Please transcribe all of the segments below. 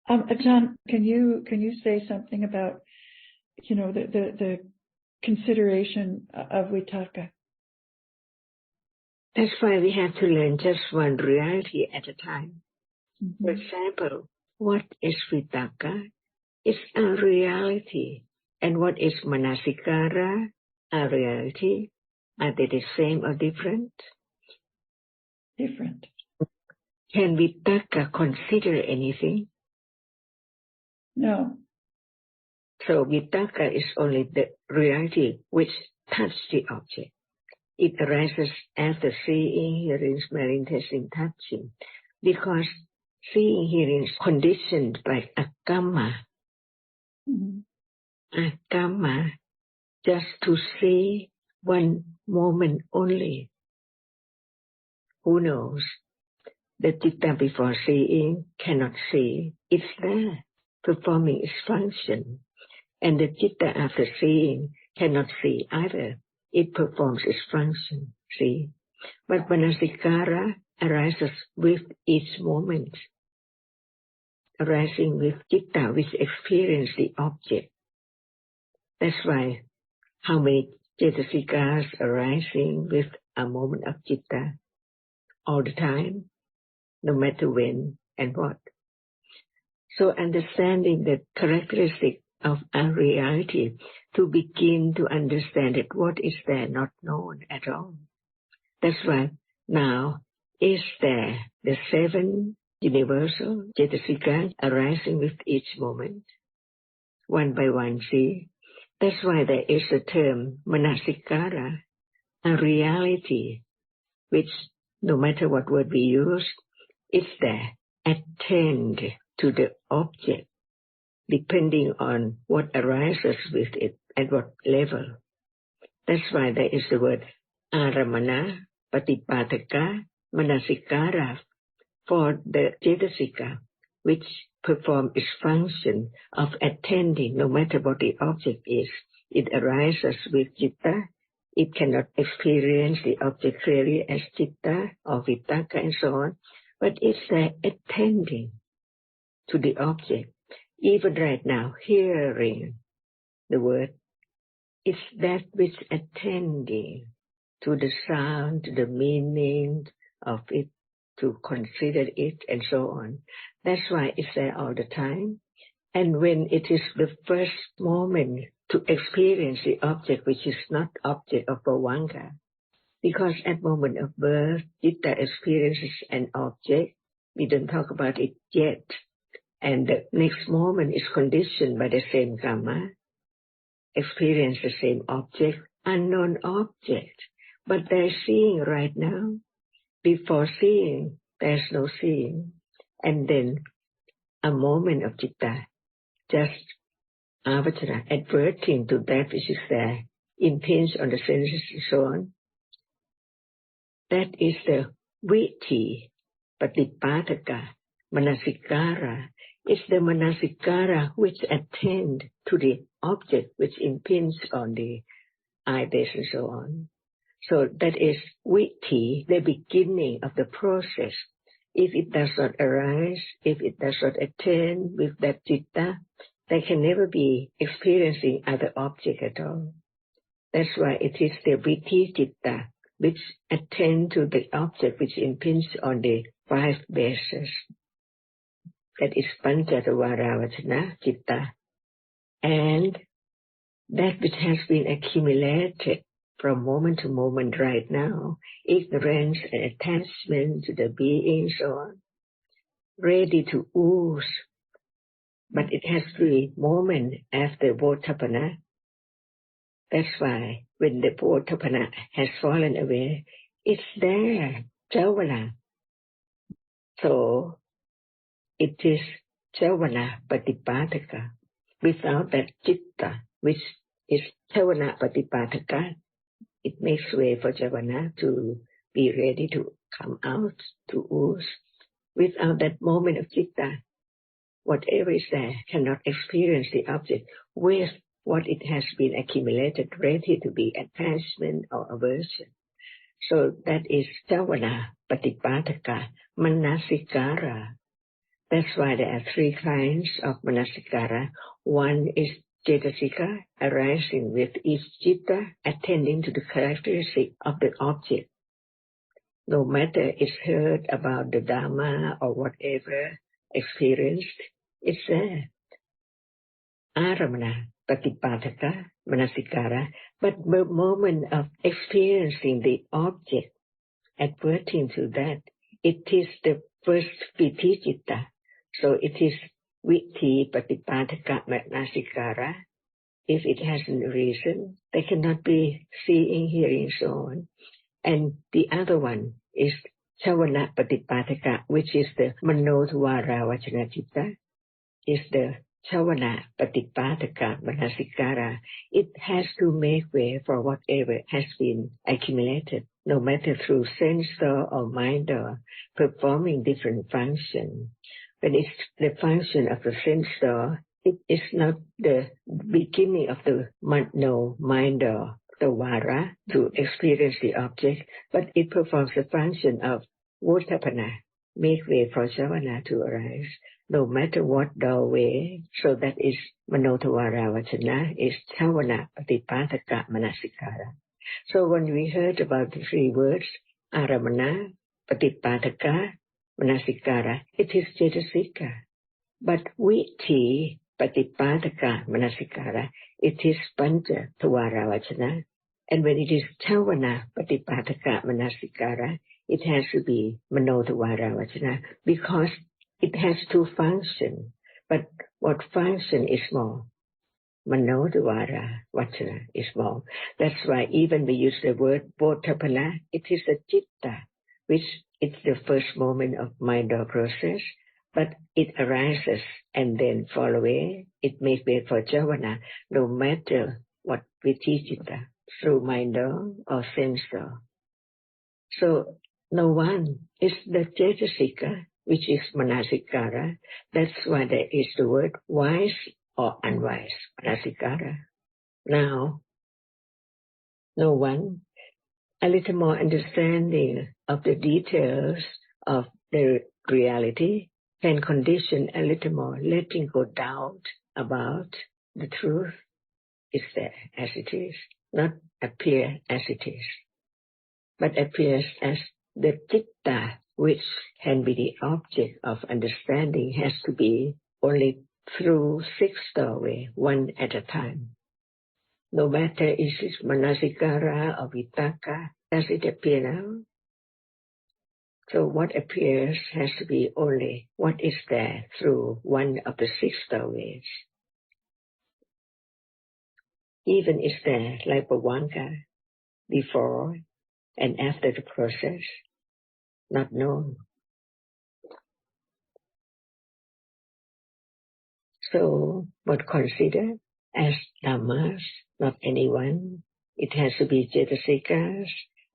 Ajahn, can you say something about, the consideration of vitaka? That's why we have to learn just one reality at a time. Mm-hmm. For example, what is vitaka? It's a reality. And what is manasikāra? A reality. Are they the same or different? Different. Can vitaka consider anything? No. So vitaka is only the reality which touches the object. It arises after seeing, hearing, smelling, tasting, touching. Because seeing, hearing is conditioned by akamma. Mm-hmm. Akamma, just to see one moment only. Who knows? The citta before seeing cannot see. It's there, performing its function. And the citta after seeing cannot see either. It performs its function, see. But manasikāra arises with each moment, arising with citta, which experience the object. That's why how many cetasikas arising with a moment of citta all the time, no matter when and what. So understanding the characteristic of a reality to begin to understand that what is there not known at all. That's why now is there the 7 universal cetasika arising with each moment, one by one, see? That's why there is the term manasikāra, a reality which no matter what word we use, it's there, attend to the object, depending on what arises with it, at what level. That's why there is the word Ārammaṇa-paṭipādaka-manasikāra for the cetasika, which perform its function of attending no matter what the object is. It arises with citta. It cannot experience the object clearly as citta or vitaka and so on, but it's there attending to the object. Even right now, hearing the word, it's that which attending to the sound, to the meaning of it, to consider it, and so on. That's why it's there all the time. And when it is the first moment to experience the object, which is not object of bhavanga, because at moment of birth, citta experiences an object. We don't talk about it yet. And the next moment is conditioned by the same karma, experience the same object, unknown object. But they're seeing right now. Before seeing, there's no seeing. And then a moment of citta, just avajana, adverting to that which is there, impinge on the senses and so on. That is the Vīthi-paṭipādaka-manasikāra. It's the manasikāra which attend to the object which impinge on the eyebase and so on. So that is Vīthi, the beginning of the process. If it does not arise, if it does not attend with that citta, they can never be experiencing other object at all. That's why it is the Vīthi citta which attend to the object which impinge on the 5 bases. That is pañcatavaravajana citta. And that which has been accumulated from moment to moment right now, ignorance and attachment to the being, so on, ready to ooze. But it has to be moment after Vōttapana. That's why when the Vōttapana has fallen away, it's there, Javana. So it is Javana-paṭipādaka. Without that citta, which is Javana-paṭipādaka, it makes way for Javana to be ready to come out, to ooze. Without that moment of citta, whatever is there cannot experience the object with what it has been accumulated, ready to be attachment or aversion. So that is Javana-paṭipādaka-manasikāra. That's why there are three kinds of manasikara. One is cetasika, arising with each citta, attending to the characteristic of the object. No matter it's heard about the Dhamma or whatever experienced, it's there. Ārammaṇa-paṭipādaka-manasikāra, but the moment of experiencing the object, adverting to that, it is the first Vīthi-citta. So it is Vīthi-paṭipādaka-manasikāra. If it hasn't reason, they cannot be seeing, hearing, so on. And the other one is Javana-paṭipādaka, which is the mano-dvara-vacana citta, is the Javana-paṭipādaka-manasikāra. It has to make way for whatever has been accumulated, no matter through sense door or mind door, performing different functions. When it's the function of the sense door, it is not the beginning of the mind door, the vara, to experience the object, but it performs the function of votapana, make way for javana to arise, no matter what doorway. So that is manodvara vacana, is Javana-paṭipādaka-manasikāra. So when we heard about the three words, Ārammaṇa-paṭipādaka-manasikāra, it is cetasika. But Vīthi-paṭipādaka-manasikāra, it is pancha-dvara vacana. And when it is Javana-paṭipādaka-manasikāra, it has to be manodvara vacana, because it has two functions. But what function is more? Manodvara vacana is more. That's why even we use the word votapana, it is a citta, which is the first moment of mind or process, but it arises and then fall away. It makes way for javana, no matter what Vīthi-citta, through mind or sense door. So no one is the cetasika, which is manasikāra. That's why there is the word wise or unwise, manasikāra. Now, no one, a little more understanding of the details of the reality can condition a little more, letting go doubt about the truth is there as it is, not appear as it is, but appears as the citta, which can be the object of understanding, has to be only through six doorways, one at a time. No matter is it manasikara or vitakka, does it appear now? So what appears has to be only what is there through one of the six doorways. Even is there like Bhavanka, before and after the process, not known. So, but consider as Dhammas, not anyone. It has to be cetasikas,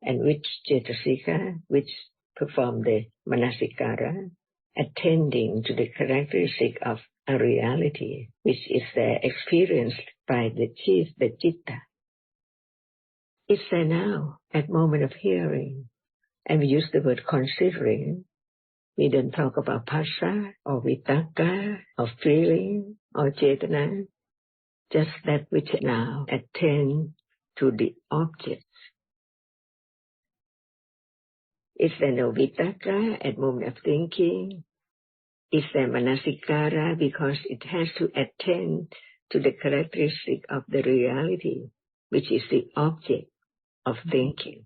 and which cetasika, which perform the manasikara, attending to the characteristic of a reality, which is there experienced by the citta. It's there now, at moment of hearing. And we use the word considering. We don't talk about phassa or vitakka or feeling or cetana. Just that which now attend to the object. Is there no vitakka at moment of thinking? Is there manasikara because it has to attend to the characteristic of the reality, which is the object of thinking?